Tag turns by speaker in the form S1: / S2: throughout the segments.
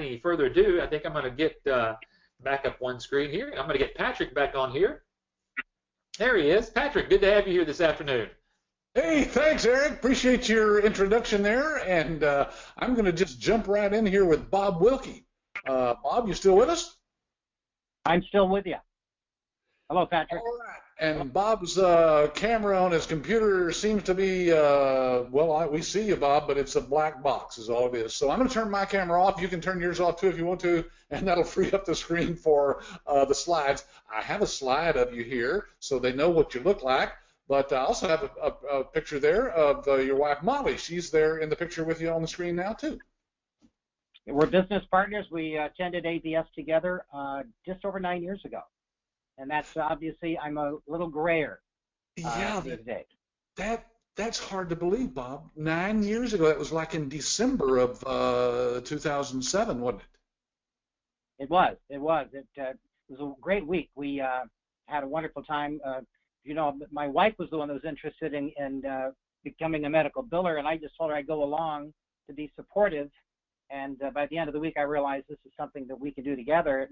S1: any further ado, I think I'm going to get back up one screen here. I'm going to get Patrick back on here. There he is. Patrick, good to have you here this afternoon.
S2: Hey, thanks, Eric. Appreciate your introduction there. And I'm going to just jump right in here with Bob Wilke. Bob, you still with us?
S3: I'm still with you. Hello, Patrick.
S2: All right. And Bob's camera on his computer seems to be, we see you, Bob, but it's a black box is all it is. So I'm going to turn my camera off. You can turn yours off, too, if you want to, and that'll free up the screen for the slides. I have a slide of you here so they know what you look like, but I also have a picture there of your wife, Molly. She's there in the picture with you on the screen now, too.
S3: We're business partners. We attended ABS together just over 9 years ago. And that's obviously, I'm a little grayer these days.
S2: That's hard to believe, Bob. 9 years ago, that was like in December of 2007, wasn't it?
S3: It was. It was a great week. We had a wonderful time. My wife was the one that was interested in becoming a medical biller, and I just told her I'd go along to be supportive. And by the end of the week, I realized this is something that we can do together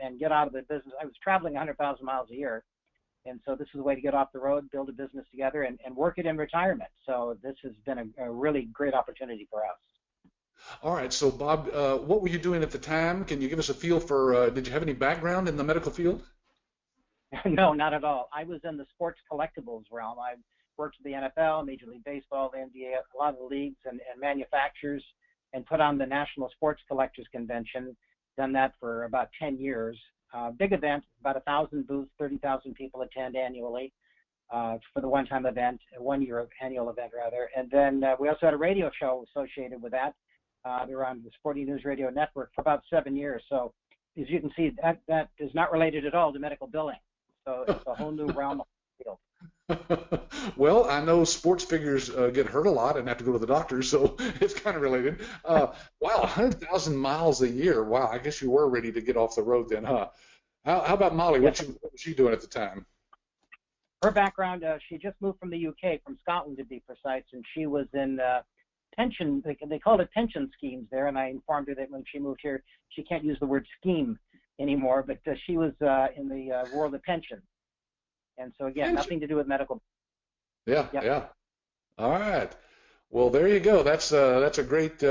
S3: and get out of the business. I was traveling 100,000 miles a year, and so this is a way to get off the road, build a business together, and work it in retirement. So this has been a really great opportunity for us.
S2: All right. So, Bob, what were you doing at the time? Can you give us a feel for, did you have any background in the medical field?
S3: No, not at all. I was in the sports collectibles realm. I worked for the NFL, Major League Baseball, the NBA, a lot of the leagues and manufacturers, and put on the National Sports Collectors Convention, done that for about 10 years. Big event, about 1,000 booths, 30,000 people attend annually for the one-time event, a one-year annual event, rather. And then we also had a radio show associated with that. We were on the Sporting News Radio Network for about 7 years. So as you can see, that is not related at all to medical billing. So it's a whole new realm of the field.
S2: Well, I know sports figures get hurt a lot and have to go to the doctor, so it's kind of related. Wow, 100,000 miles a year. Wow, I guess you were ready to get off the road then, huh? How about Molly? What was she doing at the time?
S3: Her background, she just moved from the UK, from Scotland to be precise, and she was in pension, they call it pension schemes there, and I informed her that when she moved here, she can't use the word scheme anymore, but she was in the world of pension. And so, again, nothing to do with medical.
S2: Yeah. All right. Well, there you go. That's a great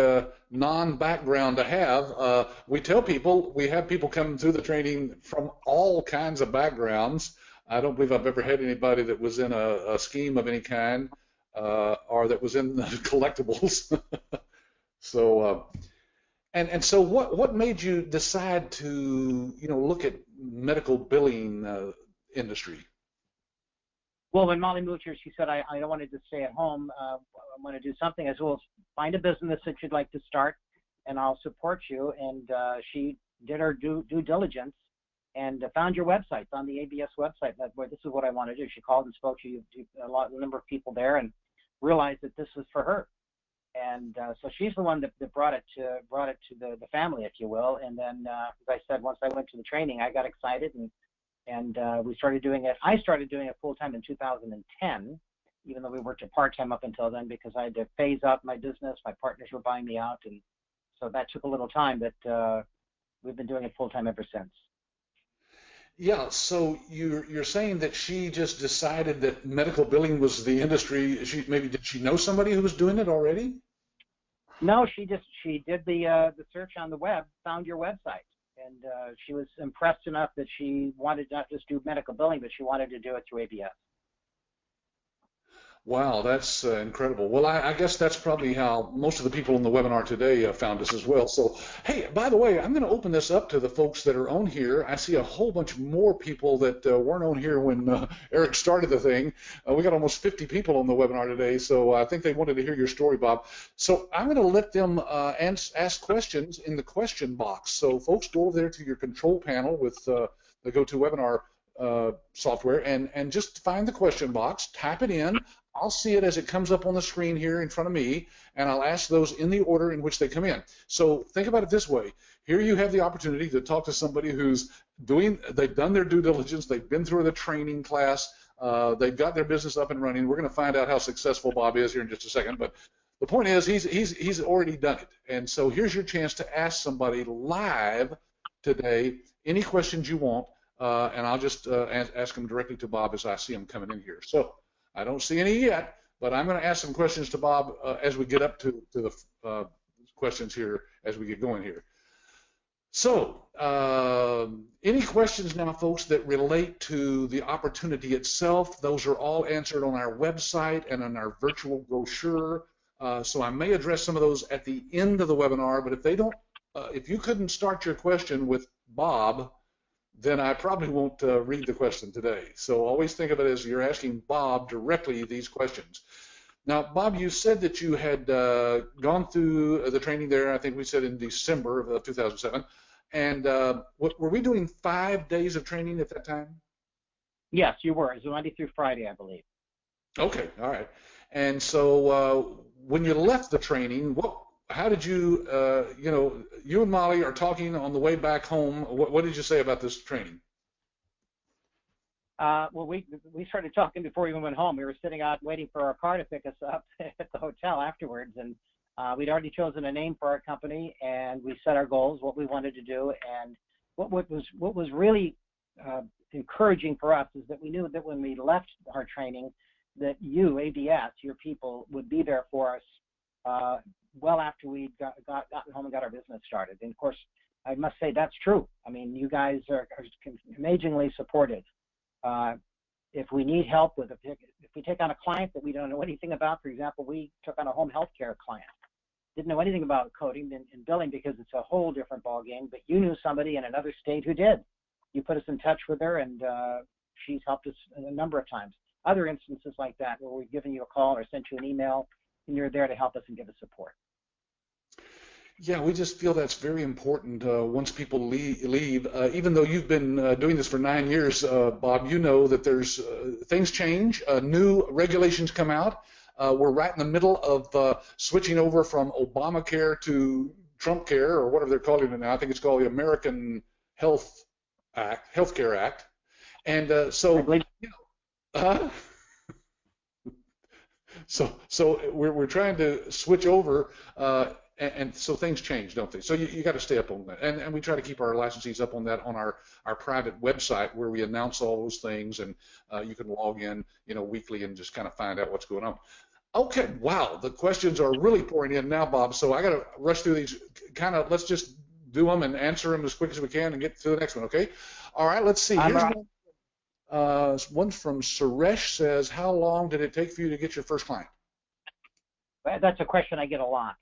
S2: non-background to have. We tell people, we have people come through the training from all kinds of backgrounds. I don't believe I've ever had anybody that was in a scheme of any kind or that was in the collectibles. So, and so what made you decide to, look at medical billing industry?
S3: Well, when Molly moved here, she said, I don't want to just stay at home. I want to do something. I said, well, find a business that you'd like to start, and I'll support you. And she did her due diligence and found your website, found the ABS website. That, boy, this is what I want to do. She called and spoke to a number of people there and realized that this was for her. And so she's the one that brought it to the family, if you will. And then, as I said, once I went to the training, I got excited and we started doing it. I started doing it full-time in 2010, even though we worked at part-time up until then because I had to phase out my business. My partners were buying me out, and so that took a little time, but we've been doing it full-time ever since.
S2: Yeah, so you're saying that she just decided that medical billing was the industry. Did she know somebody who was doing it already?
S3: No, she did the search on the web, found your website. And she was impressed enough that she wanted not just do medical billing, but she wanted to do it through ABS.
S2: Wow, that's incredible. Well, I guess that's probably how most of the people in the webinar today found us as well. So, hey, by the way, I'm going to open this up to the folks that are on here. I see a whole bunch more people that weren't on here when Eric started the thing. We got almost 50 people on the webinar today, so I think they wanted to hear your story, Bob. So I'm going to let them ask questions in the question box. So folks, go over there to your control panel with the GoToWebinar software and just find the question box, type it in. I'll see it as it comes up on the screen here in front of me, and I'll ask those in the order in which they come in. So think about it this way. Here you have the opportunity to talk to somebody who's they've done their due diligence, they've been through the training class, they've got their business up and running. We're going to find out how successful Bob is here in just a second, but the point is he's already done it. And so here's your chance to ask somebody live today any questions you want, and I'll just ask them directly to Bob as I see them coming in here. So I don't see any yet, but I'm going to ask some questions to Bob as we get up to the questions here as we get going here. So any questions now, folks, that relate to the opportunity itself? Those are all answered on our website and on our virtual brochure. So I may address some of those at the end of the webinar, but if they don't, if you couldn't start your question with Bob, then I probably won't read the question today. So always think of it as you're asking Bob directly these questions. Now, Bob, you said that you had gone through the training there, I think we said in December of 2007, and were we doing 5 days of training at that time?
S3: Yes, you were. It was Monday through Friday, I believe.
S2: Okay, all right. And so when you left the training, how did you, you and Molly are talking on the way back home. What did you say about this training?
S3: Well, we started talking before we even went home. We were sitting out waiting for our car to pick us up at the hotel afterwards, and we'd already chosen a name for our company, and we set our goals, what we wanted to do, and what was really encouraging for us is that we knew that when we left our training, that you, ABS, your people, would be there for us well after we gotten home and got our business started. And of course, I must say that's true. I mean, you guys are amazingly supportive. If we need help with if we take on a client that we don't know anything about, for example, we took on a home health care client. Didn't know anything about coding and billing because it's a whole different ballgame, but you knew somebody in another state who did. You put us in touch with her, and she's helped us a number of times. Other instances like that where we've given you a call or sent you an email, and you're there to help us and give us support.
S2: Yeah, we just feel that's very important once people leave. Even though you've been doing this for 9 years, Bob, you know that there's things change, new regulations come out. We're right in the middle of switching over from Obamacare to Trump Care, or whatever they're calling it now. I think it's called the American Healthcare Act. And so, so we're trying to switch over. And so things change, don't they? So you got to stay up on that. And we try to keep our licensees up on that on our private website where we announce all those things, and you can log in, weekly and just kind of find out what's going on. Okay, wow, the questions are really pouring in now, Bob. So I got to rush through these let's just do them and answer them as quick as we can and get to the next one, okay? All right, let's see. Here's one from Suresh says, how long did it take for you to get your first client?
S3: That's a question I get a lot.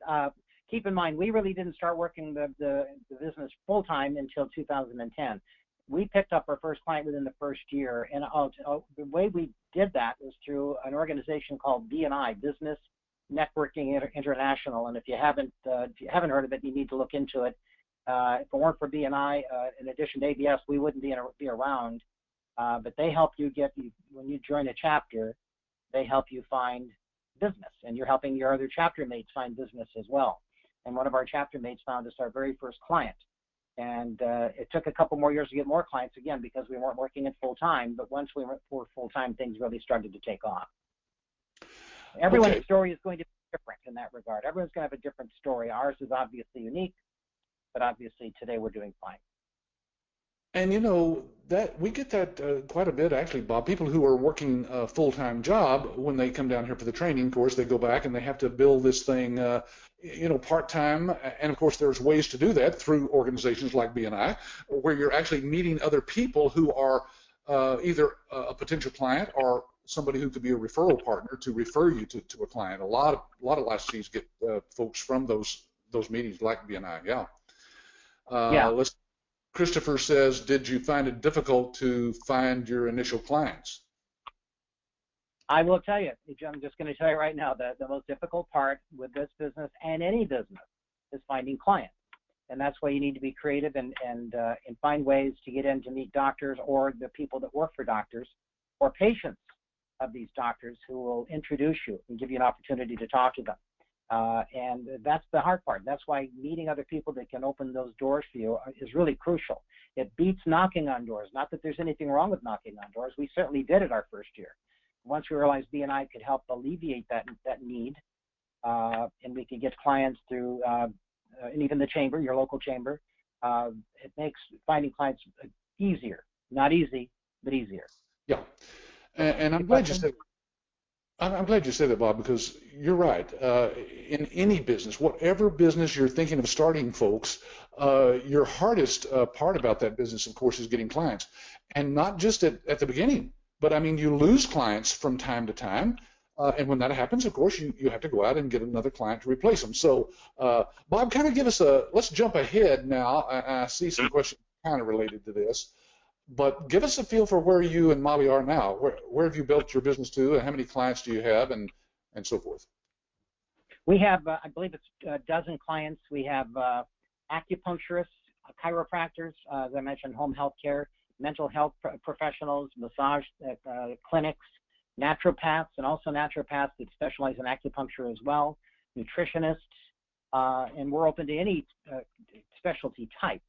S3: Keep in mind, we really didn't start working the business full-time until 2010. We picked up our first client within the first year, and the way we did that was through an organization called BNI, Business Networking International. And if you haven't heard of it, you need to look into it. If it weren't for BNI, in addition to ABS, we wouldn't be around. But they help you when you join a chapter, they help you find business, and you're helping your other chapter mates find business as well. And one of our chapter mates found us our very first client. And it took a couple more years to get more clients, again, because we weren't working it full-time. But once we were full-time, things really started to take off. Everyone's story is going to be different in that regard. Everyone's going to have a different story. Ours is obviously unique, but obviously today we're doing fine.
S2: And that we get that quite a bit, actually, Bob. People who are working a full-time job, when they come down here for the training, of course, they go back and they have to build this thing, part-time. And of course, there's ways to do that through organizations like BNI, where you're actually meeting other people who are either a potential client or somebody who could be a referral partner to refer you to a client. A lot of licensees get folks from those meetings like BNI. Yeah. Christopher says, did you find it difficult to find your initial clients?
S3: I will tell you, I'm just going to tell you right now that the most difficult part with this business and any business is finding clients. And that's why you need to be creative and find ways to get in to meet doctors or the people that work for doctors or patients of these doctors who will introduce you and give you an opportunity to talk to them. And that's the hard part. That's why meeting other people that can open those doors for you is really crucial. It beats knocking on doors. Not that there's anything wrong with knocking on doors. We certainly did it our first year. Once we realized BNI could help alleviate that need, and we can get clients through, and even the chamber, your local chamber. It makes finding clients easier. Not easy, but easier.
S2: Yeah, and I'm glad you said. I'm glad you said that, Bob, because you're right. In any business, whatever business you're thinking of starting, folks, your hardest part about that business, of course, is getting clients. And not just at the beginning, but I mean, you lose clients from time to time. And when that happens, of course, you have to go out and get another client to replace them. So, Bob, kind of give us let's jump ahead now. I see some questions kind of related to this. But give us a feel for where you and Molly are now. Where have you built your business to, and how many clients do you have, and so forth?
S3: We have, I believe it's a dozen clients. We have acupuncturists, chiropractors, as I mentioned, home health care, mental health professionals, massage clinics, naturopaths, and also naturopaths that specialize in acupuncture as well, nutritionists, and we're open to any specialty type.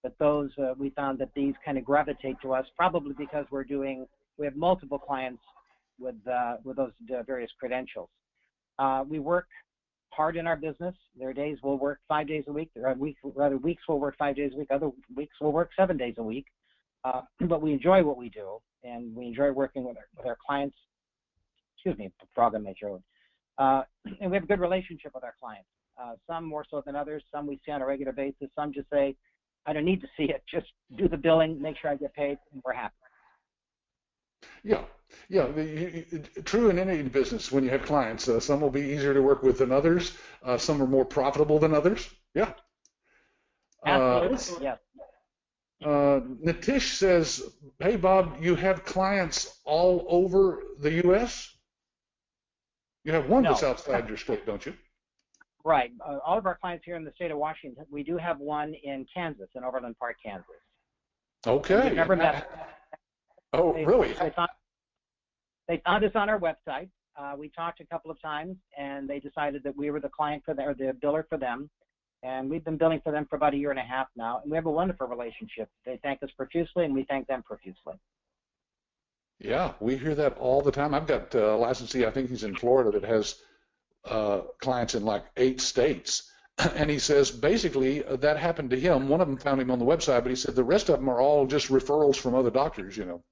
S3: But those, we found that these kind of gravitate to us, probably because we have multiple clients with those various credentials. We work hard in our business. There are days we'll work 5 days a week. There are weeks we'll work 5 days a week. Other weeks we'll work 7 days a week. But we enjoy what we do, and we enjoy working with our clients. Excuse me, frog in my throat. And we have a good relationship with our clients. Some more so than others. Some we see on a regular basis. Some just say, I don't need to see it. Just do the billing, make sure I get paid, and we're happy.
S2: Yeah. True in any business when you have clients. Some will be easier to work with than others. Some are more profitable than others. Yeah.
S3: Absolutely. Yes.
S2: Nitish says, hey, Bob, you have clients all over the U.S.? You have one that's outside your state, don't you?
S3: Right. All of our clients here in the state of Washington, we do have one in Kansas, in Overland Park, Kansas.
S2: Okay.
S3: We've never met.
S2: Really?
S3: They found us on our website. We talked a couple of times, and they decided that we were the client for them, or the biller for them. And we've been billing for them for about 1.5 years now, and we have a wonderful relationship. They thank us profusely, and we thank them profusely.
S2: Yeah, we hear that all the time. I've got a licensee, I think he's in Florida, that has clients in like 8 states. And he says basically that happened to him. One of them found him on the website, but he said the rest of them are all just referrals from other doctors, you know.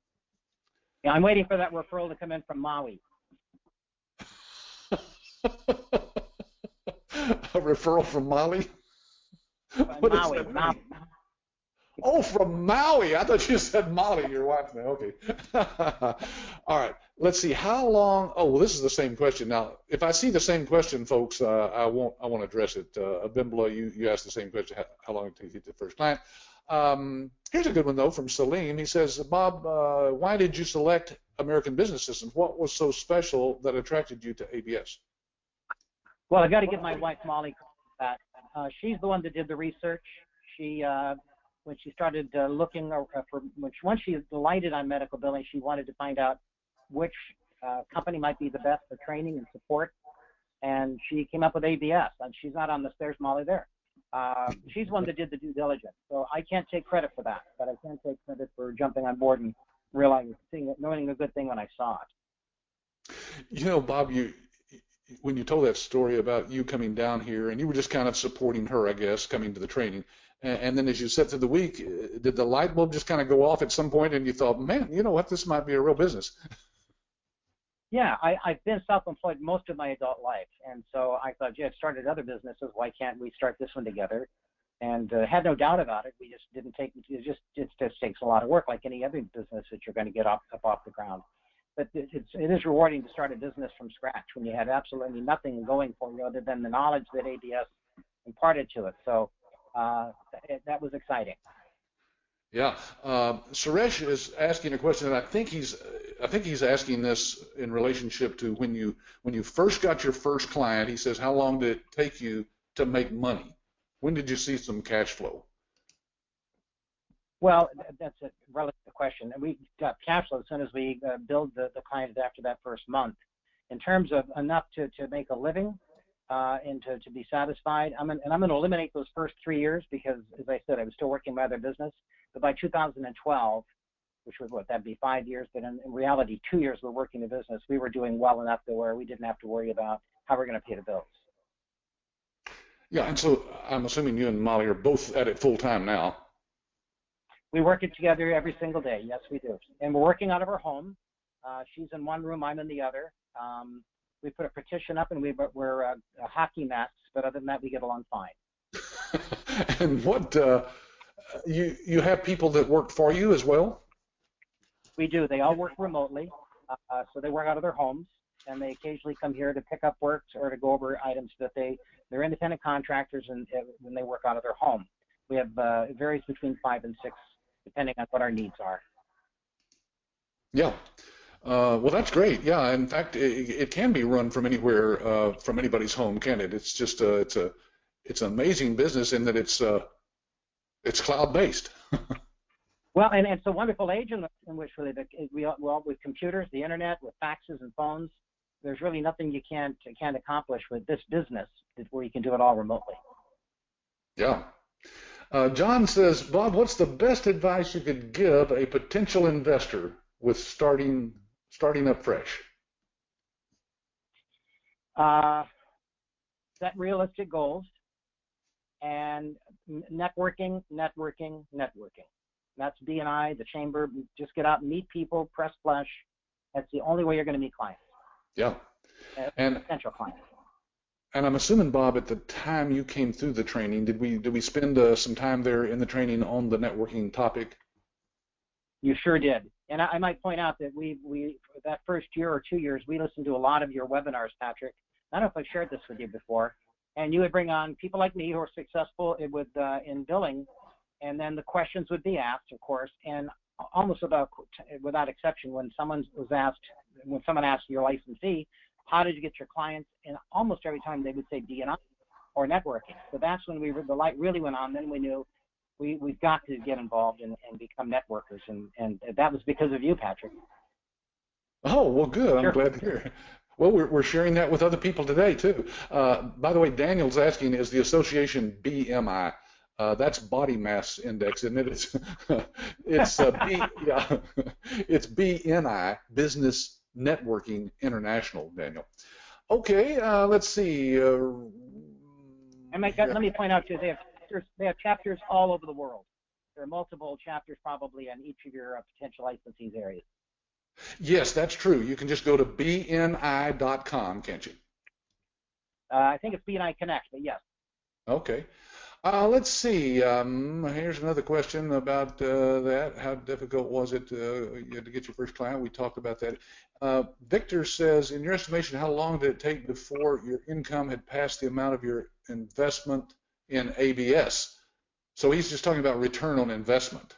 S3: Yeah, I'm waiting for that referral to come in from Maui.
S2: A referral from Maui?
S3: Maui.
S2: Oh, from Maui. I thought you said Molly, your wife. Okay. All right. Let's see. How long? Oh, well, this is the same question. Now, if I see the same question, folks, I won't address it. Abimbla, you asked the same question. How long did it take you to get the first client? Here's a good one, though, from Salim. He says, Bob, why did you select American Business Systems? What was so special that attracted you to ABS?
S3: Well, I got to give my wife, Molly, that. She's the one that did the research. She when she started looking for, once she delighted on medical billing, she wanted to find out which company might be the best for training and support, and she came up with ABS. And she's not on the stairs, Molly, there. She's the one that did the due diligence, so I can't take credit for that, but I can take credit for jumping on board and realizing, knowing a good thing when I saw it.
S2: You know, Bob, when you told that story about you coming down here, and you were just kind of supporting her, I guess, coming to the training, and then as you sat through the week, did the light bulb just kind of go off at some point, and you thought, man, you know what, this might be a real business?
S3: Yeah, I've been self-employed most of my adult life, and so I thought, I've started other businesses. Why can't we start this one together? And had no doubt about it. We just didn't take it. Just takes a lot of work, like any other business that you're going to get up off the ground. But it is rewarding to start a business from scratch when you had absolutely nothing going for you other than the knowledge that ABS imparted to it. So that was exciting.
S2: Yeah, Suresh is asking a question, and I think he's asking this in relationship to when you first got your first client. He says, how long did it take you to make money? When did you see some cash flow?
S3: Well, that's a relative question. We got cash flow as soon as we billed the client after that first month. In terms of enough to make a living and to be satisfied, I'm going to eliminate those first 3 years because, as I said, I was still working my other business. But by 2012, which was that'd be 5 years, but in reality 2 years we're working the business, we were doing well enough to where we didn't have to worry about how we're going to pay the bills.
S2: Yeah, and so I'm assuming you and Molly are both at it full time now.
S3: We work it together every single day. Yes, we do. And we're working out of her home. She's in one room, I'm in the other. We put a partition up, and we're hockey masks, but other than that, we get along fine.
S2: And what you have people that work for you as well?
S3: We do. They all work remotely, so they work out of their homes, and they occasionally come here to pick up work or to go over items that they're independent contractors, and when they work out of their home. We have it varies between 5 and 6, depending on what our needs are.
S2: Yeah. Well, that's great. Yeah. In fact, it can be run from anywhere, from anybody's home, can it? It's just it's an amazing business in that it's cloud based.
S3: Well, and it's a wonderful age in which we all with computers, the internet, with faxes and phones. There's really nothing you can't accomplish with this business where you can do it all remotely.
S2: Yeah. John says, Bob, what's the best advice you could give a potential investor with starting up fresh?
S3: Set realistic goals and networking. That's B&I, the chamber. Just get out and meet people, press flesh. That's the only way you're going to meet clients.
S2: Yeah. And
S3: potential clients.
S2: And I'm assuming, Bob, at the time you came through the training, did we spend some time there in the training on the networking topic?
S3: You sure did. And I might point out that we that first year or 2 years, we listened to a lot of your webinars, Patrick. I don't know if I've shared this with you before. And you would bring on people like me who are successful in billing, and then the questions would be asked, of course, and almost without exception, when someone asked your licensee, how did you get your clients? And almost every time they would say B&I or networking. So that's when the light really went on. Then we knew we've got to get involved and become networkers. And that was because of you, Patrick.
S2: Oh, well, good.
S3: Sure.
S2: I'm glad to hear. Well, we're sharing that with other people today, too. By the way, Daniel's asking, is the association BMI? That's body mass index, isn't it? It's it's BNI, Business Networking International, Daniel. Okay, let's see.
S3: Let me point out too, they have chapters all over the world. There are multiple chapters probably in each of your potential licensees areas.
S2: Yes, that's true. You can just go to bni.com, can't you?
S3: I think it's BNI Connect, but yes.
S2: Okay. Let's see. Here's another question about that. How difficult was it you had to get your first client? We talked about that. Victor says, in your estimation, how long did it take before your income had passed the amount of your investment in ABS? So he's just talking about return on investment.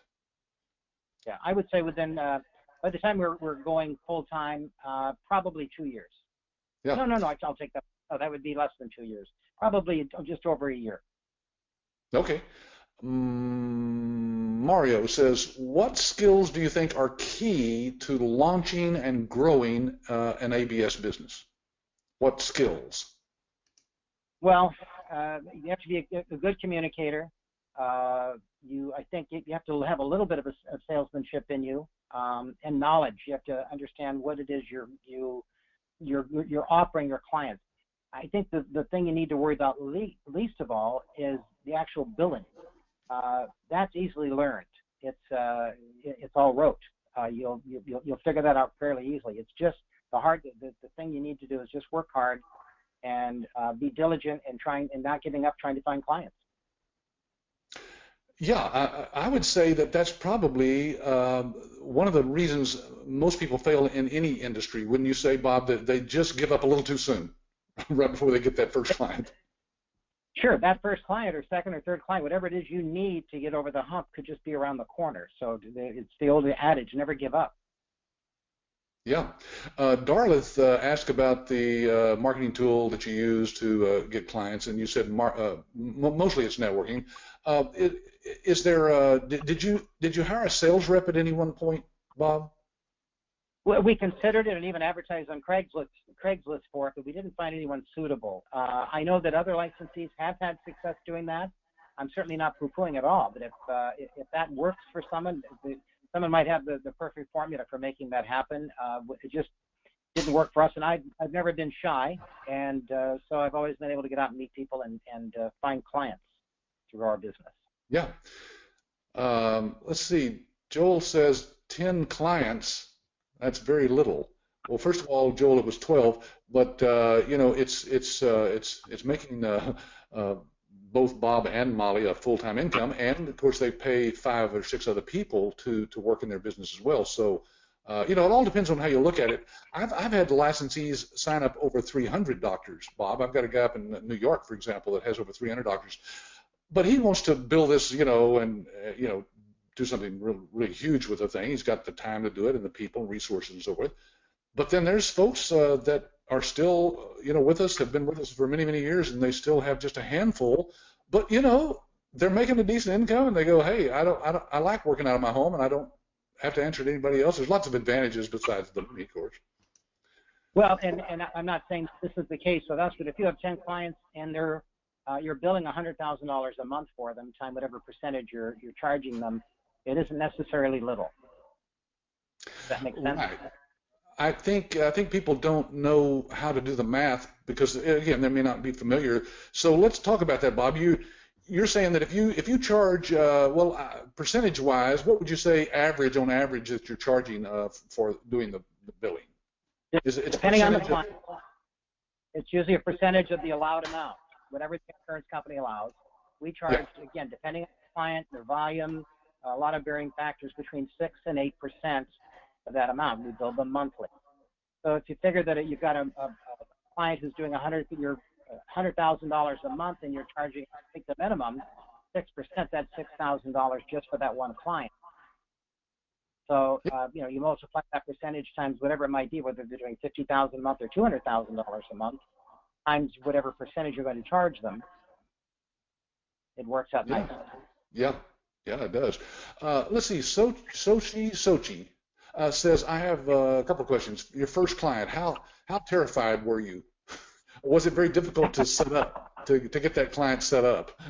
S3: Yeah, I would say within, by the time we're going full time, probably 2 years.
S2: Yeah.
S3: No, I'll take that. Oh, that would be less than 2 years. Probably just over a year.
S2: Okay. Mario says, what skills do you think are key to launching and growing an ABS business? What skills?
S3: Well, you have to be a good communicator. I think you have to have a little bit of a salesmanship in you, and knowledge. You have to understand what it is you're offering your clients. I think the thing you need to worry about least of all is the actual billing. That's easily learned. It's all rote. You'll figure that out fairly easily. It's just the thing you need to do is just work hard and be diligent and not giving up trying to find clients.
S2: Yeah, I would say that's probably one of the reasons most people fail in any industry. Wouldn't you say, Bob, that they just give up a little too soon, right before they get that first client?
S3: Sure, that first client or second or third client, whatever it is you need to get over the hump, could just be around the corner. So it's the old adage, never give up.
S2: Yeah. Darlith asked about the marketing tool that you use to get clients, and you said mostly it's networking. Is there? Did you hire a sales rep at any one point, Bob?
S3: Well, we considered it and even advertised on Craigslist for it, but we didn't find anyone suitable. I know that other licensees have had success doing that. I'm certainly not poo-pooing at all, but if that works for someone might have the perfect formula for making that happen. didn't work for us, and I've never been shy, and so I've always been able to get out and meet people and find clients through our business.
S2: Yeah. Let's see. Joel says 10 clients. That's very little. Well, first of all, Joel, it was 12, but you know, it's making both Bob and Molly a full-time income, and of course they pay 5 or 6 other people to work in their business as well. So you know, it all depends on how you look at it. I've had licensees sign up over 300 doctors, Bob. I've got a guy up in New York, for example, that has over 300 doctors, but he wants to build this, you know, and you know, do something really, really huge with the thing. He's got the time to do it and the people and resources and so forth. But then there's folks that are still, you know, with us, have been with us for many, many years, and they still have just a handful. But you know, they're making a decent income, and they go, hey, I like working out of my home, and I don't have to answer to anybody else. There's lots of advantages besides the money, of course.
S3: Well, and I'm not saying this is the case with us, but if you have 10 clients and they're you're billing $100,000 a month for them, times whatever percentage you're charging them, it isn't necessarily little. Does that make sense?
S2: Right. I think people don't know how to do the math because, again, they may not be familiar. So let's talk about that, Bob. You're saying that if you charge, percentage-wise, what would you say on average that you're charging for doing the billing? It's
S3: depending on the client. It's usually a percentage of the allowed amount, whatever the insurance company allows. We charge, again, depending on the client, their volume, a lot of varying factors, between 6 and 8% of that amount. We bill them monthly. So if you figure that you've got a client who's doing $100,000 a month and you're charging, I think the minimum 6%, that's $6,000 just for that one client. So you know, you multiply that percentage times whatever it might be, whether they're doing $50,000 a month or $200,000 a month, times whatever percentage you're going to charge them. It works out nicely.
S2: Yeah, it does. Let's see. Sochi says, I have a couple of questions. Your first client, how terrified were you? Was it very difficult to set up, to get that client set up?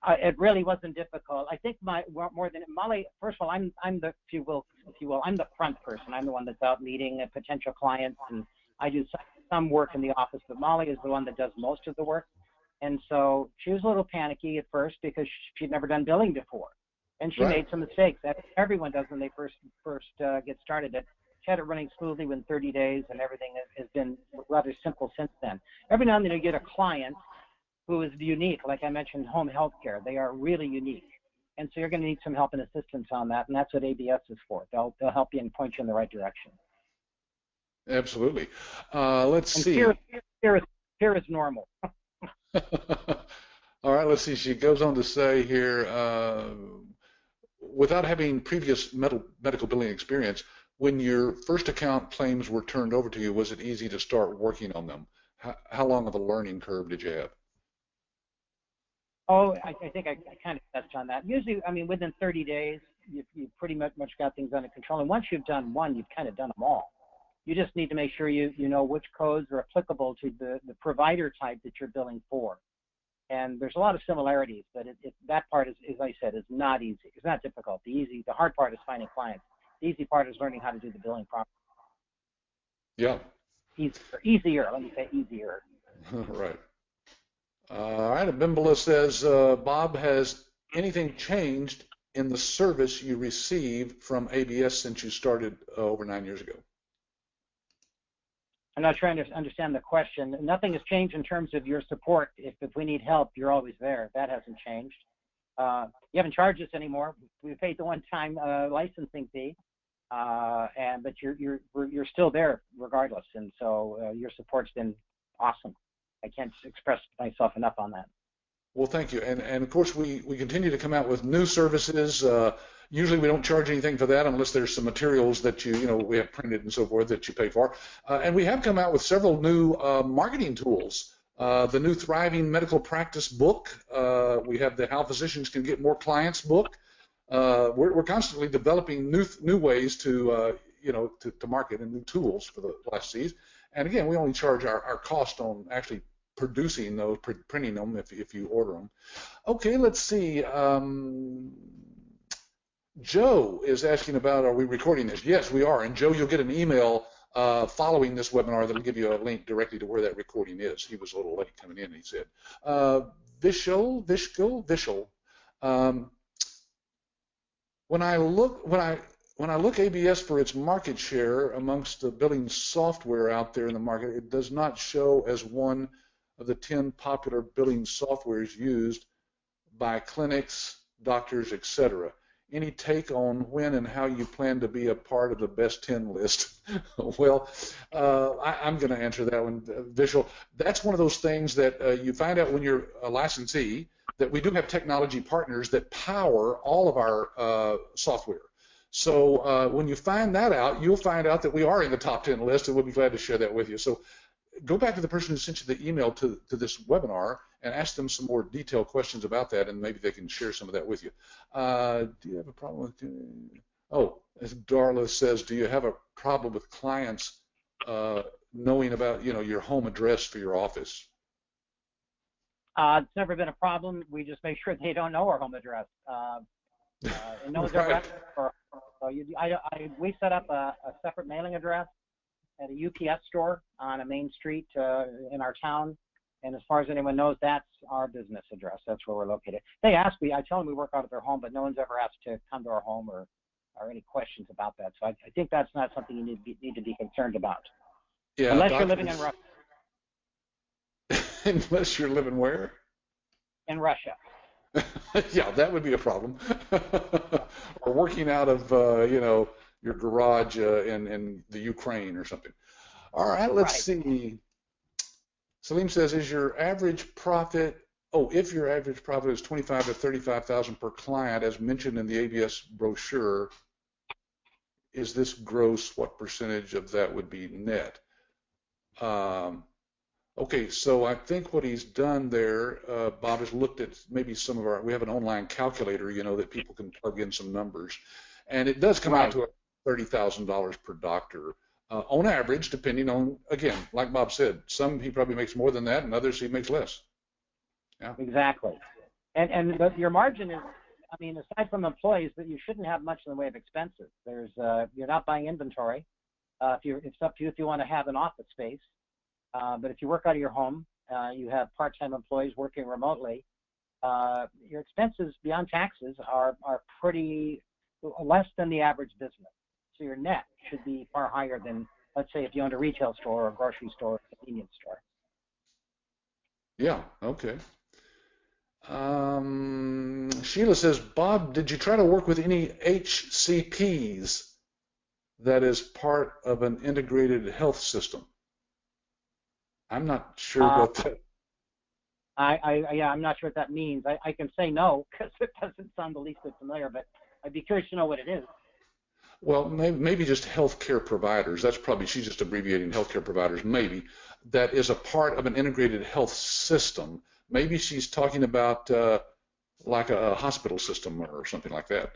S3: It really wasn't difficult. I think more than Molly. First of all, I'm the, if you will, I'm the front person. I'm the one that's out meeting potential clients, and I do some work in the office. But Molly is the one that does most of the work, and so she was a little panicky at first because she'd never done billing before, and she made some mistakes. That everyone does when they first get started. She had it running smoothly within 30 days, and everything has been rather simple since then. Every now and then you get a client who is unique, like I mentioned, home health care. They are really unique. And so you're going to need some help and assistance on that, and that's what ABS is for. They'll help you and point you in the right direction.
S2: Absolutely. Let's see.
S3: Fear is normal.
S2: All right, let's see. She goes on to say here, without having previous medical billing experience, when your first account claims were turned over to you, was it easy to start working on them? How long of a learning curve did you have?
S3: Oh, I think I kind of touched on that. Usually, I mean, within 30 days, you pretty much got things under control. And once you've done one, you've kind of done them all. You just need to make sure you know which codes are applicable to the provider type that you're billing for. And there's a lot of similarities, but that part is, as I said, is not easy. It's not difficult. The hard part is finding clients. The easy part is learning how to do the billing properly.
S2: Yeah.
S3: Easier. Let me say easier.
S2: Right. All right. Abimbala says, Bob, has anything changed in the service you receive from ABS since you started over 9 years ago?
S3: I'm not trying to understand the question. Nothing has changed in terms of your support. If we need help, you're always there. That hasn't changed. You haven't charged us anymore. We paid the one-time licensing fee, but you're still there regardless. And so your support's been awesome. I can't express myself enough on that.
S2: Well, thank you. And of course, we continue to come out with new services. Usually we don't charge anything for that unless there's some materials that we have printed and so forth that you pay for. And we have come out with several new marketing tools. The new Thriving Medical Practice book. We have the How Physicians Can Get More Clients book. We're constantly developing new ways to market and new tools for the licensees. And again, we only charge our cost on actually producing those, printing them if you order them. Okay, let's see. Joe is asking about, are we recording this? Yes, we are. And Joe, you'll get an email following this webinar that'll give you a link directly to where that recording is. He was a little late coming in, he said. Vishal. When I look ABS for its market share amongst the billing software out there in the market, it does not show as one of the 10 popular billing softwares used by clinics, doctors, etc. Any take on when and how you plan to be a part of the best 10 list? Well, I'm going to answer that one, Vishal. That's one of those things that you find out when you're a licensee, that we do have technology partners that power all of our software. So when you find that out, you'll find out that we are in the top 10 list, and we'll be glad to share that with you. So go back to the person who sent you the email to this webinar and ask them some more detailed questions about that, and maybe they can share some of that with you. Do you have a problem with, oh, as Darla says, do you have a problem with clients knowing about, your home address for your office?
S3: It's never been a problem. We just make sure they don't know our home address. And knows our rep. So we set up a separate mailing address at a UPS store on a main street in our town. And as far as anyone knows, that's our business address. That's where we're located. They ask me, I tell them we work out of their home, but no one's ever asked to come to our home or any questions about that. So I think that's not something you need to be concerned about.
S2: Yeah,
S3: unless you're living in Russia.
S2: Unless you're living where?
S3: In Russia.
S2: Yeah, that would be a problem. Or working out of, your garage in the Ukraine or something. All right, let's see. Salim says, is your average profit, if your average profit is $25,000 to $35,000 per client, as mentioned in the ABS brochure, is this gross? What percentage of that would be net? Okay, so I think what he's done there, Bob, has looked at maybe some of we have an online calculator, that people can plug in some numbers. And it does come out to $30,000 per doctor on average, depending on, again, like Bob said, some he probably makes more than that and others he makes less. Yeah.
S3: Exactly. And your margin is, aside from employees, that you shouldn't have much in the way of expenses. You're not buying inventory. It's up to you if you want to have an office space. But if you work out of your home, you have part-time employees working remotely, your expenses beyond taxes are pretty less than the average business. So your net should be far higher than, let's say, if you owned a retail store or a grocery store or a convenience store.
S2: Yeah, okay. Sheila says, Bob, did you try to work with any HCPs that is part of an integrated health system? I'm not sure what that.
S3: I'm not sure what that means. I can say no because it doesn't sound the least bit familiar, but I'd be curious to know what it is.
S2: Well, maybe just healthcare providers. That's probably, she's just abbreviating healthcare providers, maybe. That is a part of an integrated health system. Maybe she's talking about like a hospital system or something like that.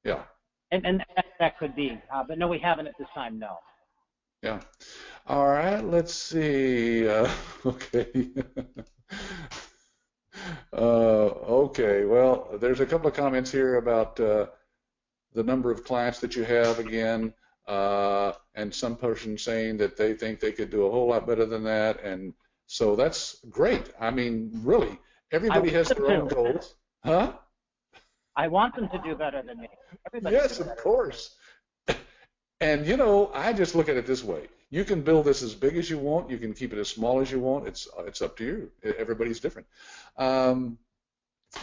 S2: Yeah.
S3: And that could be, but no, we haven't at this time, no.
S2: Yeah. All right, let's see. Okay. Okay, well, there's a couple of comments here about the number of clients that you have again, and some person saying that they think they could do a whole lot better than that, and so that's great. Really, everybody has their own goals. Huh?
S3: I want them to do better than me. Everybody
S2: yes, of course. And, I just look at it this way. You can build this as big as you want. You can keep it as small as you want. It's up to you. Everybody's different.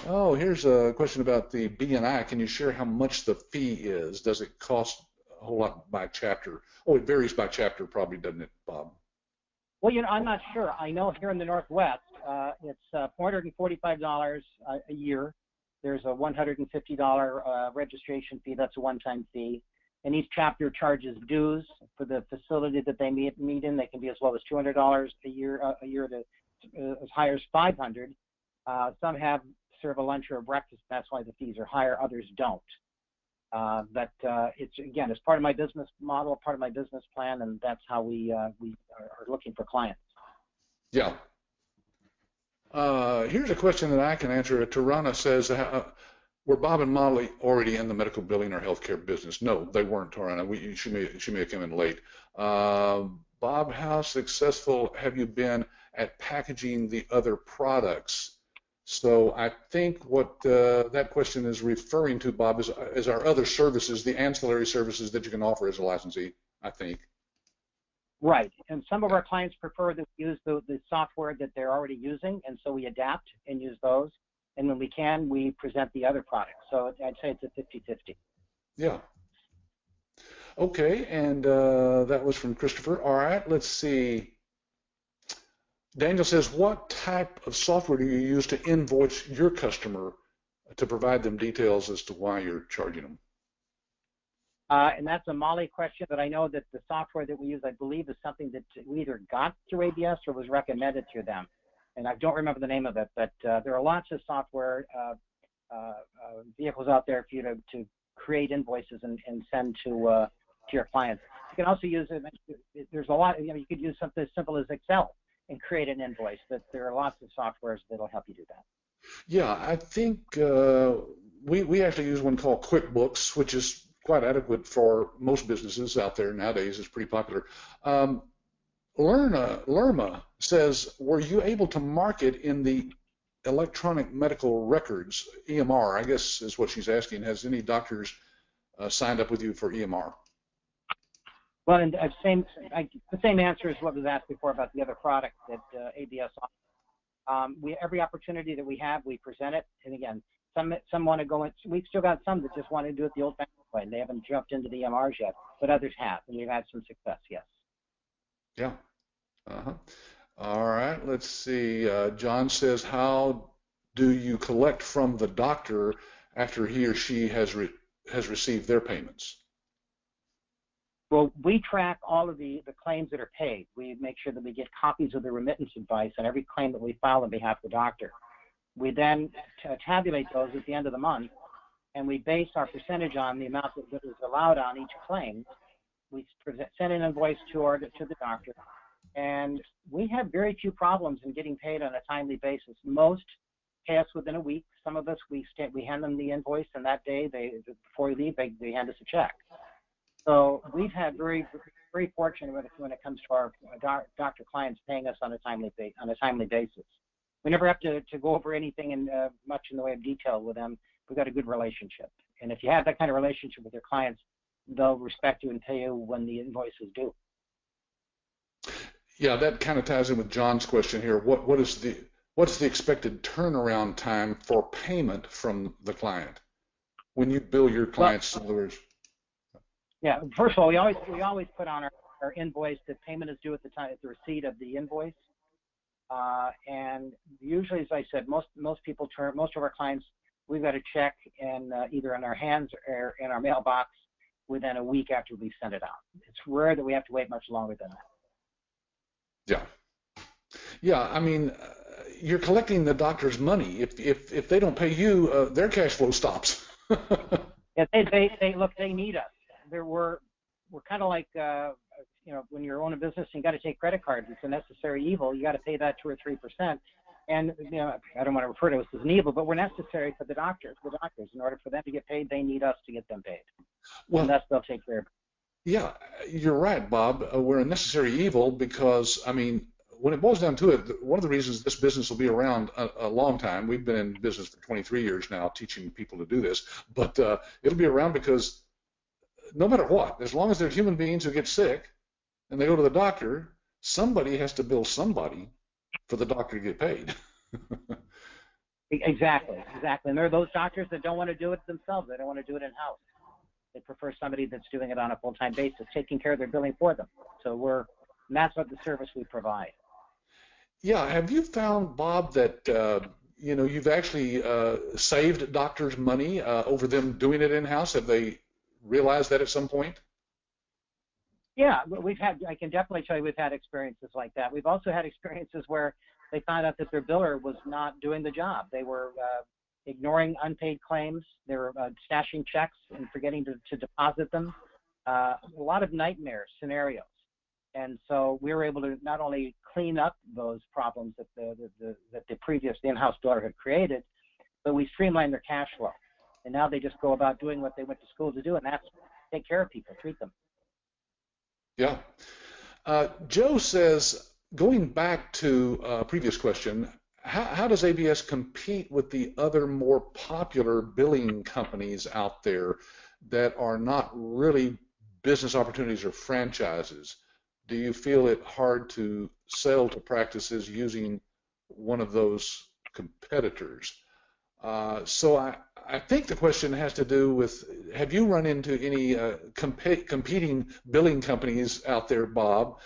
S2: Here's a question about the BNI. Can you share how much the fee is? Does it cost a whole lot by chapter? It varies by chapter probably, doesn't it, Bob?
S3: Well, I'm not sure. I know here in the Northwest, it's $445 a year. There's a $150 registration fee. That's a one-time fee. And each chapter charges dues for the facility that they meet in. They can be as low as $200 a year to as high as $500. Some serve a lunch or a breakfast. That's why the fees are higher. Others don't. But it's part of my business model, part of my business plan, and that's how we are looking for clients.
S2: Yeah. Here's a question that I can answer. Tarana says, Were Bob and Molly already in the medical billing or healthcare business? No, they weren't, Tarana. She may have come in late. Bob, how successful have you been at packaging the other products? So I think what that question is referring to, Bob, is our other services, the ancillary services that you can offer as a licensee, I think.
S3: Right, and some of our clients prefer to use the software that they're already using, and so we adapt and use those. And when we can, we present the other products. So I'd say it's a 50-50.
S2: Yeah. Okay, and that was from Christopher. All right, let's see. Daniel says, what type of software do you use to invoice your customer to provide them details as to why you're charging them?
S3: And that's a Molly question, but I know that the software that we use, I believe, is something that we either got through ABS or was recommended through them. And I don't remember the name of it, but there are lots of software vehicles out there for you to create invoices and send to your clients. You can also use it. There's a lot. You could use something as simple as Excel and create an invoice. But there are lots of softwares that'll help you do that.
S2: Yeah, I think we actually use one called QuickBooks, which is quite adequate for most businesses out there nowadays. It's pretty popular. Lerma says, were you able to market in the electronic medical records, EMR, I guess is what she's asking. Has any doctors signed up with you for EMR?
S3: Well, and the same answer as what was asked before about the other product that ABS offers. Every opportunity that we have, we present it. And again, some want to go in. We've still got some that just want to do it the old-fashioned way. They haven't jumped into the EMRs yet, but others have, and we've had some success, yes.
S2: Yeah. All right, let's see. John says, how do you collect from the doctor after he or she has received their payments?
S3: Well, we track all of the claims that are paid. We make sure that we get copies of the remittance advice on every claim that we file on behalf of the doctor. We then tabulate those at the end of the month, and we base our percentage on the amount that is allowed on each claim. We send an invoice to the doctor, and we have very few problems in getting paid on a timely basis. Most pay us within a week. Some of us, we hand them the invoice, and that day, before we leave, they hand us a check. So we've had very fortunate when it comes to our doctor clients paying us on a timely basis. We never have to go over anything in much in the way of detail with them. We've got a good relationship, and if you have that kind of relationship with your clients, they'll respect you and pay you when the invoice is due.
S2: Yeah, that kind of ties in with John's question here. What's the expected turnaround time for payment from the client when you bill your clients?
S3: Yeah, first of all, we always put on our invoice that payment is due at the receipt of the invoice, and usually, as I said, most of our clients, we've got a check either in our hands or in our mailbox within a week after we send it out. It's rare that we have to wait much longer than that.
S2: Yeah. I mean, you're collecting the doctor's money. If they don't pay you, their cash flow stops.
S3: Yeah, they need us. We're kind of like when you own a business and you got to take credit cards. It's a necessary evil. You got to pay that 2 or 3%. And I don't want to refer to us as an evil, but we're necessary for the doctors. In order for them to get paid, they need us to get them paid. Well, and they'll take care of it.
S2: Yeah, you're right, Bob. We're a necessary evil because, I mean, when it boils down to it, one of the reasons this business will be around a long time, we've been in business for 23 years now teaching people to do this, but it'll be around because no matter what, as long as they're human beings who get sick and they go to the doctor, somebody has to bill somebody for the doctor to get paid.
S3: Exactly. And there are those doctors that don't want to do it themselves. They don't want to do it in-house. They prefer somebody that's doing it on a full-time basis, taking care of their billing for them. So that's what the service we provide.
S2: Yeah. Have you found, Bob, that you've actually saved doctors money over them doing it in-house? Have they realized that at some point?
S3: Yeah, I can definitely tell you we've had experiences like that. We've also had experiences where they found out that their biller was not doing the job. They were ignoring unpaid claims. They were stashing checks and forgetting to deposit them. A lot of nightmare scenarios. And so we were able to not only clean up those problems that the previous in-house biller had created, but we streamlined their cash flow. And now they just go about doing what they went to school to do, and that's take care of people, treat them.
S2: Yeah. Joe says, going back to a previous question, how does ABS compete with the other more popular billing companies out there that are not really business opportunities or franchises? Do you feel it hard to sell to practices using one of those competitors? So I think the question has to do with, have you run into any competing billing companies out there, Bob,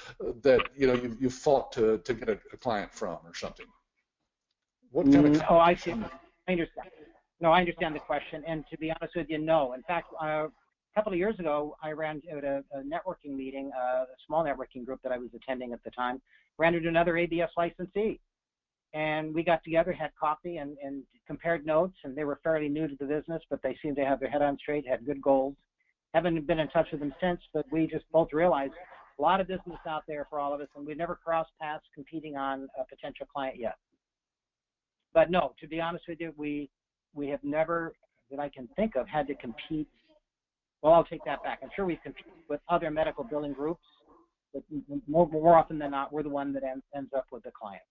S2: that you fought to get a client from or something? What kind of?
S3: Oh, I see. I understand. No, I understand the question. And to be honest with you, no. In fact, a couple of years ago, I ran at a networking meeting, a small networking group that I was attending at the time, ran into another ABS licensee. And we got together, had coffee, and compared notes, and they were fairly new to the business, but they seemed to have their head on straight, had good goals. Haven't been in touch with them since, but we just both realized a lot of business out there for all of us, and we never crossed paths competing on a potential client yet. But no, to be honest with you, we have never, that I can think of, had to compete. Well, I'll take that back. I'm sure we've competed with other medical billing groups, but more often than not, we're the one that ends up with the client.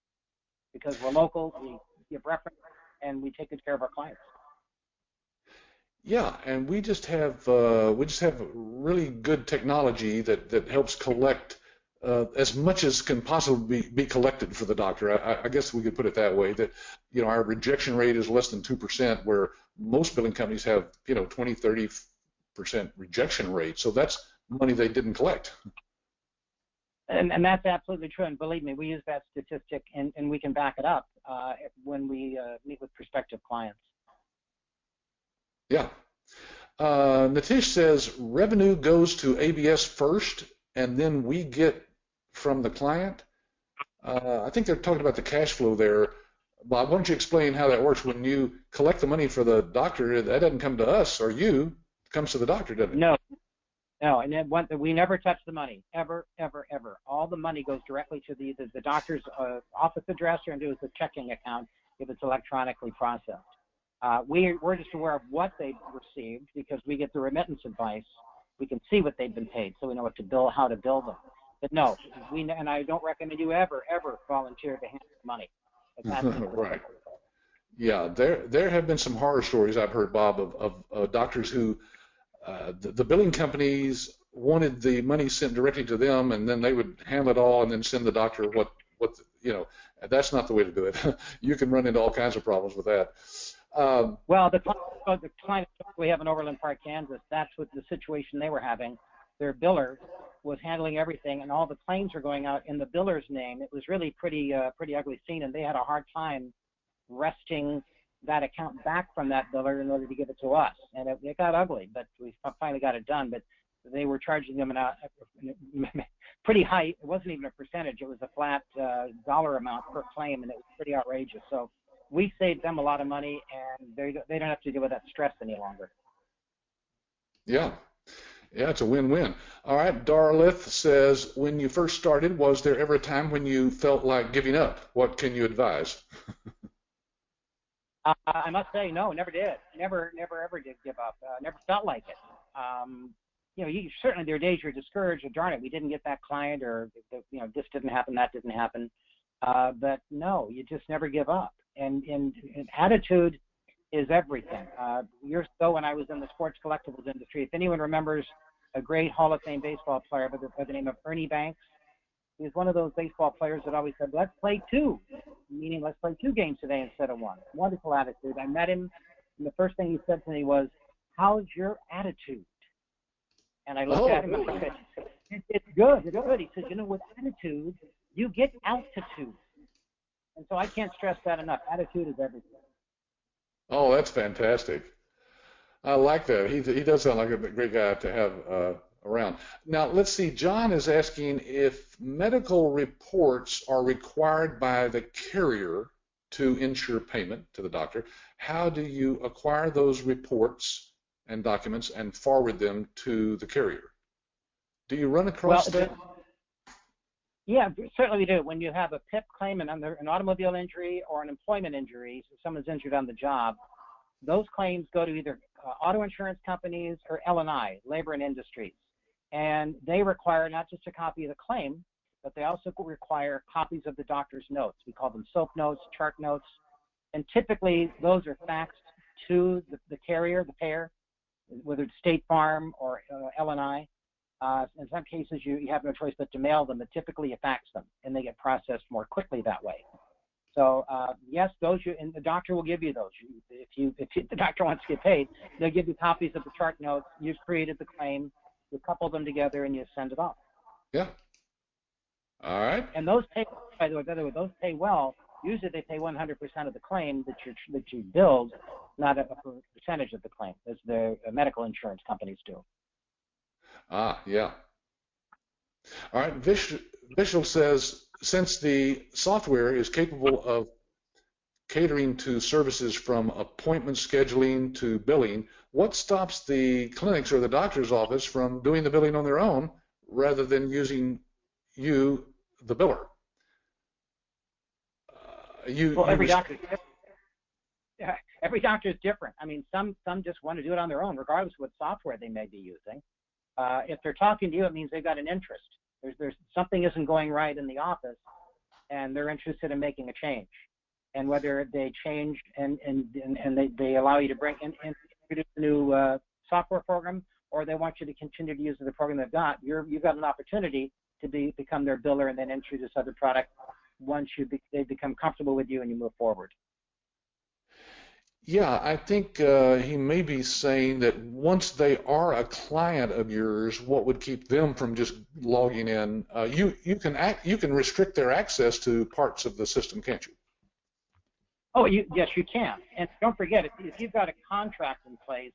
S3: Because we're local, we give reference, and we take good care of our clients.
S2: Yeah, and we just have really good technology that helps collect as much as can possibly be collected for the doctor. I guess we could put it that way. That our rejection rate is less than 2%, where most billing companies have 20-30% rejection rate. So that's money they didn't collect.
S3: And that's absolutely true. And believe me, we use that statistic, and we can back it up when we meet with prospective clients.
S2: Yeah. Natish says revenue goes to ABS first, and then we get from the client. I think they're talking about the cash flow there. Bob, why don't you explain how that works? When you collect the money for the doctor, that doesn't come to us or you. It comes to the doctor, doesn't it?
S3: No, and we never touch the money, ever, ever, ever. All the money goes directly to the doctor's office address or into the checking account if it's electronically processed. We're just aware of what they've received because we get the remittance advice. We can see what they've been paid, so we know how to bill them. But no, and I don't recommend you ever volunteer to handle money.
S2: Right. Yeah, there have been some horror stories I've heard, Bob, of doctors who the billing companies wanted the money sent directly to them, and then they would handle it all and then send the doctor what that's not the way to do it. You can run into all kinds of problems with that.
S3: Well, the client we have in Overland Park, Kansas, that's what the situation they were having. Their biller was handling everything, and all the claims were going out in the biller's name. It was really pretty ugly scene, and they had a hard time wresting that account back from that biller in order to give it to us. And it got ugly, but we finally got it done. But they were charging them pretty high. It wasn't even a percentage. It was a flat dollar amount per claim, and it was pretty outrageous. So we saved them a lot of money, and they don't have to deal with that stress any longer.
S2: Yeah, it's a win-win. All right, Darlith says, when you first started, was there ever a time when you felt like giving up? What can you advise?
S3: I must say, no, never did. Never ever did give up. Never felt like it. Certainly there are days you're discouraged, or darn it, we didn't get that client, or this didn't happen, that didn't happen. But no, you just never give up. And attitude is everything. Years ago, when I was in the sports collectibles industry, if anyone remembers a great Hall of Fame baseball player by the name of Ernie Banks, he was one of those baseball players that always said, let's play two, meaning let's play 2 games today instead of 1. Wonderful attitude. I met him, and the first thing he said to me was, how's your attitude? And I looked at him and I said, it's good. He said, with attitude, you get altitude. And so I can't stress that enough. Attitude is everything.
S2: Oh, that's fantastic. I like that. He does sound like a great guy to have around. Now, let's see. John is asking if medical reports are required by the carrier to ensure payment to the doctor. How do you acquire those reports and documents and forward them to the carrier? Do you run across that?
S3: Yeah, certainly we do. When you have a PIP claim, an automobile injury or an employment injury, so someone's injured on the job, those claims go to either auto insurance companies or L&I, Labor and Industries. And they require not just a copy of the claim, but they also require copies of the doctor's notes. We call them SOAP notes, chart notes. And typically, those are faxed to the carrier, the payer, whether it's State Farm or L&I. In some cases, you have no choice but to mail them, but typically you fax them, and they get processed more quickly that way. So yes, and the doctor will give you those. If the doctor wants to get paid, they'll give you copies of the chart notes. You've created the claim, you couple them together, and you send it off.
S2: Yeah. All right.
S3: And those pay, by the way, those pay well. Usually they pay 100% of the claim that you billed, not a percentage of the claim, as the medical insurance companies do.
S2: Ah, yeah. All right. Vishal says, since the software is capable of catering to services from appointment scheduling to billing, what stops the clinics or the doctor's office from doing the billing on their own rather than using you, the biller?
S3: Every doctor is different. Yeah, every doctor is different. I mean, some just want to do it on their own, regardless of what software they may be using. If they're talking to you, it means they've got an interest. There's something isn't going right in the office, and they're interested in making a change. And whether they change and they allow you to introduce a new software program, or they want you to continue to use the program they've got, you've got an opportunity to become their biller and then introduce other products once they become comfortable with you and you move forward.
S2: Yeah, I think he may be saying that once they are a client of yours, what would keep them from just logging in? You can restrict their access to parts of the system, can't you?
S3: Oh, yes, you can. And don't forget, if you've got a contract in place,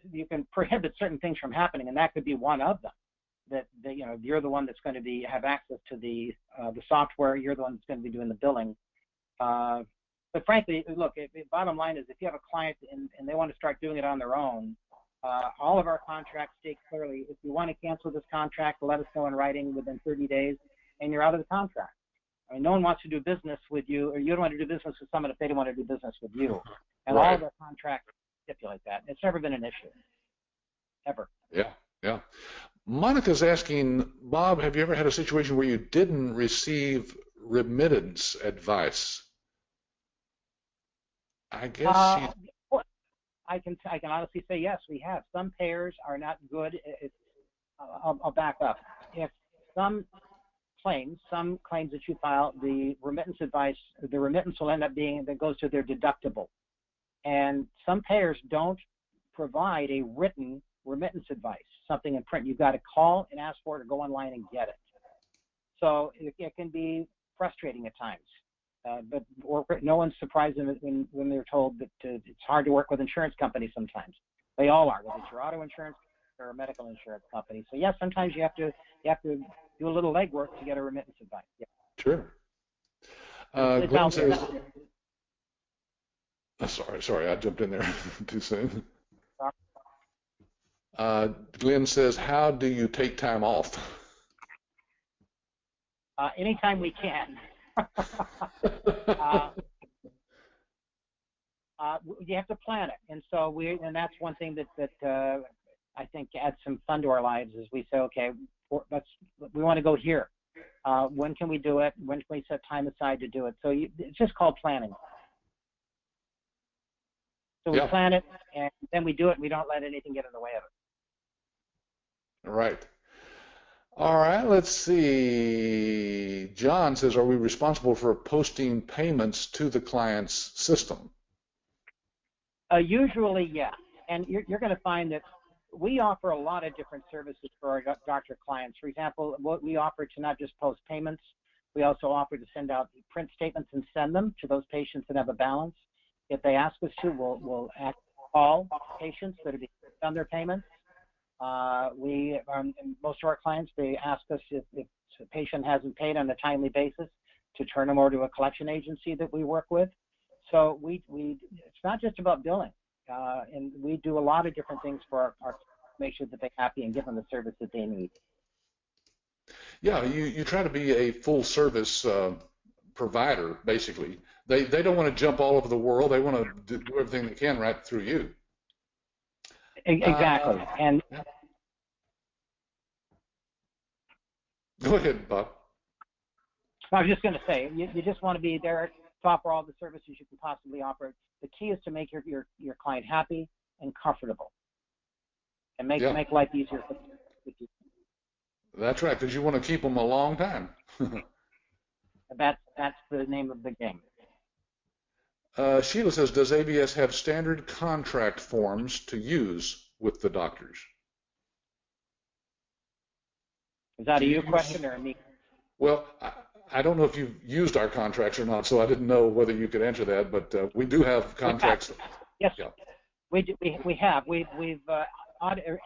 S3: you can prohibit certain things from happening, and that could be one of them. That you're the one that's going to have access to the software. You're the one that's going to be doing the billing. But frankly, look, bottom line is if you have a client and they want to start doing it on their own, all of our contracts state clearly, if you want to cancel this contract, let us know in writing within 30 days, and you're out of the contract. I mean, no one wants to do business with you, or you don't want to do business with someone if they don't want to do business with you. And
S2: right.
S3: All of our contracts stipulate that. It's never been an issue, ever.
S2: Yeah, yeah. Monica's asking, Bob, have you ever had a situation where you didn't receive remittance advice? I guess
S3: I can honestly say yes, we have. Some payers are not good. I'll back up. If some claims that you file, the remittance will end up being that goes to their deductible, and some payers don't provide a written remittance advice, something in print. You've got to call and ask for it or go online and get it. So it can be frustrating at times. But no one's surprised when they're told that it's hard to work with insurance companies sometimes. They all are, whether it's your auto insurance or a medical insurance company. So yes, sometimes you have to do a little legwork to get a remittance advice. Yeah.
S2: Sure. Glenn says, sorry, I jumped in there too soon. Glenn says, how do you take time off?
S3: Anytime we can. You have to plan it, and so that's one thing that I think adds some fun to our lives is we say, okay, we want to go here. When can we do it? When can we set time aside to do it? So it's just called planning. So we plan it, and then we do it, and we don't let anything get in the way of it.
S2: Right. All right, let's see. John says, are we responsible for posting payments to the client's system?
S3: Usually, yes. And you're going to find that we offer a lot of different services for our doctor clients. For example, what we offer to not just post payments, we also offer to send out print statements and send them to those patients that have a balance. If they ask us to, we'll call patients that have done their payments. Most of our clients, they ask us if a patient hasn't paid on a timely basis to turn them over to a collection agency that we work with. So it's not just about billing, and we do a lot of different things for our make sure that they're happy and give them the service that they need.
S2: Yeah, you try to be a full service provider, basically, They don't want to jump all over the world. They want to do everything they can right through you.
S3: Exactly. And
S2: yeah. Go ahead, Bob.
S3: I was just going to say, you just want to be there to offer all the services you can possibly offer. The key is to make your client happy and comfortable, and make life easier for you.
S2: That's right, because you want to keep them a long time.
S3: That's the name of the game.
S2: Sheila says, does ABS have standard contract forms to use with the doctors?
S3: Is that a you question or a me?
S2: Well, I don't know if you've used our contracts or not, so I didn't know whether you could answer that, but we do have contracts.
S3: Yes, yeah. We have. We've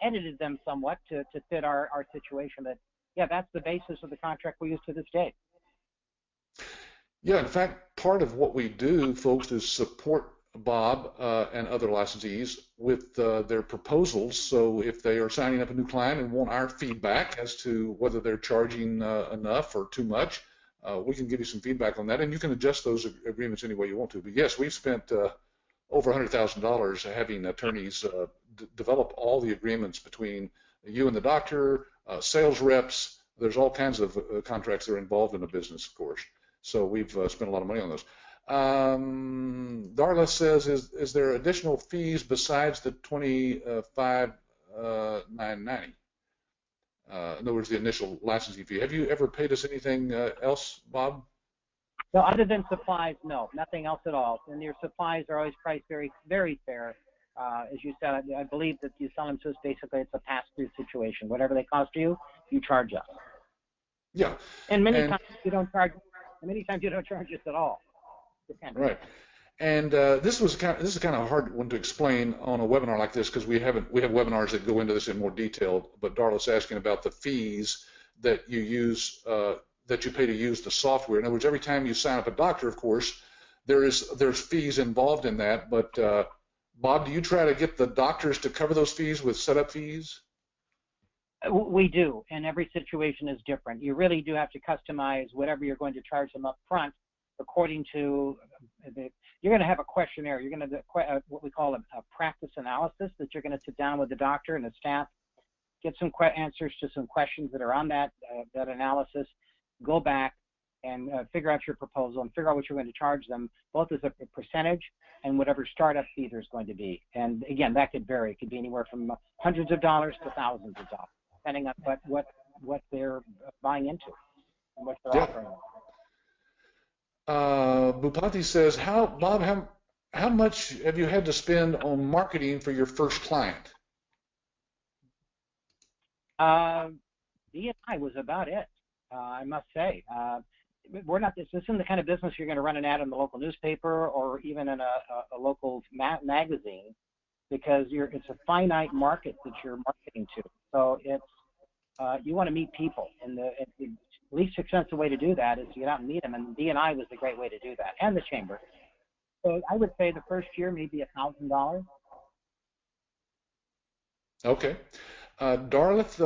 S3: edited them somewhat to fit our situation, but yeah, that's the basis of the contract we use to this day.
S2: Yeah, in fact, part of what we do, folks, is support Bob and other licensees with their proposals. So if they are signing up a new client and want our feedback as to whether they're charging enough or too much, we can give you some feedback on that, and you can adjust those agreements any way you want to. But yes, we've spent over $100,000 having attorneys develop all the agreements between you and the doctor, sales reps. There's all kinds of contracts that are involved in a business, of course. So we've spent a lot of money on those. Darla says, is there additional fees besides the $25,990? In other words, the initial licensing fee. Have you ever paid us anything else, Bob?
S3: No, other than supplies, no, nothing else at all. And your supplies are always priced very, very fair. As you said, I believe that you sell them to us, basically it's a pass-through situation. Whatever they cost you, you charge us.
S2: Yeah.
S3: And many times you don't charge. Many times you don't charge us at all. Depends.
S2: Right. And this is kind of a hard one to explain on a webinar like this, because we have webinars that go into this in more detail. But Darla's asking about the fees that you use that you pay to use the software. In other words, every time you sign up a doctor, of course, there's fees involved in that. But Bob, do you try to get the doctors to cover those fees with setup fees?
S3: We do, and every situation is different. You really do have to customize whatever you're going to charge them up front according to you're going to have a questionnaire. You're going to what we call a practice analysis that you're going to sit down with the doctor and the staff, get some answers to some questions that are on that analysis, go back and figure out your proposal and figure out what you're going to charge them, both as a percentage and whatever startup fee there's going to be. And again, that could vary. It could be anywhere from hundreds of dollars to thousands of dollars, depending on what they're buying into and what they're offering.
S2: Bhupati says, Bob, how much have you had to spend on marketing for your first client?
S3: BNI was about it, I must say. This isn't the kind of business you're going to run an ad in the local newspaper or even in a local magazine, because it's a finite market that you're marketing to. So it's you want to meet people, and the least expensive way to do that is to get out and meet them, and DNI was the great way to do that, and the chamber. So I would say the first year maybe $1,000.
S2: Okay. Darlith,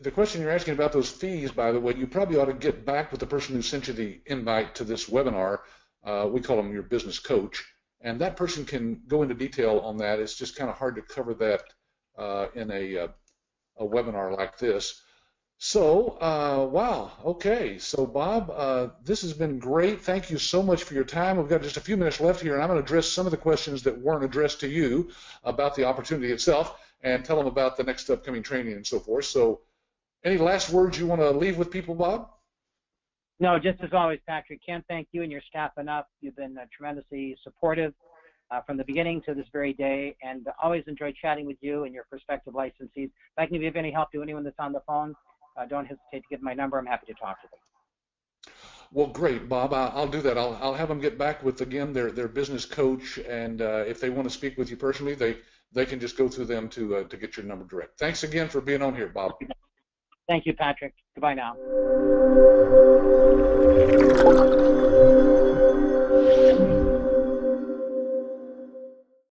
S2: the question you're asking about those fees, by the way, you probably ought to get back with the person who sent you the invite to this webinar. We call them your business coach, and that person can go into detail on that. It's just kind of hard to cover that in a webinar like this. So, wow, okay. So, Bob, this has been great. Thank you so much for your time. We've got just a few minutes left here, and I'm going to address some of the questions that weren't addressed to you about the opportunity itself and tell them about the next upcoming training and so forth. So, any last words you want to leave with people, Bob?
S3: No, just as always, Patrick, can't thank you and your staff enough. You've been tremendously supportive from the beginning to this very day, and always enjoy chatting with you and your prospective licensees. If I can give any help to anyone that's on the phone, don't hesitate to give my number. I'm happy to talk to them.
S2: Well, great, Bob. I'll do that. I'll have them get back with, again, their business coach, and if they want to speak with you personally, they can just go through them to get your number direct. Thanks again for being on here, Bob.
S3: Thank you, Patrick. Goodbye now.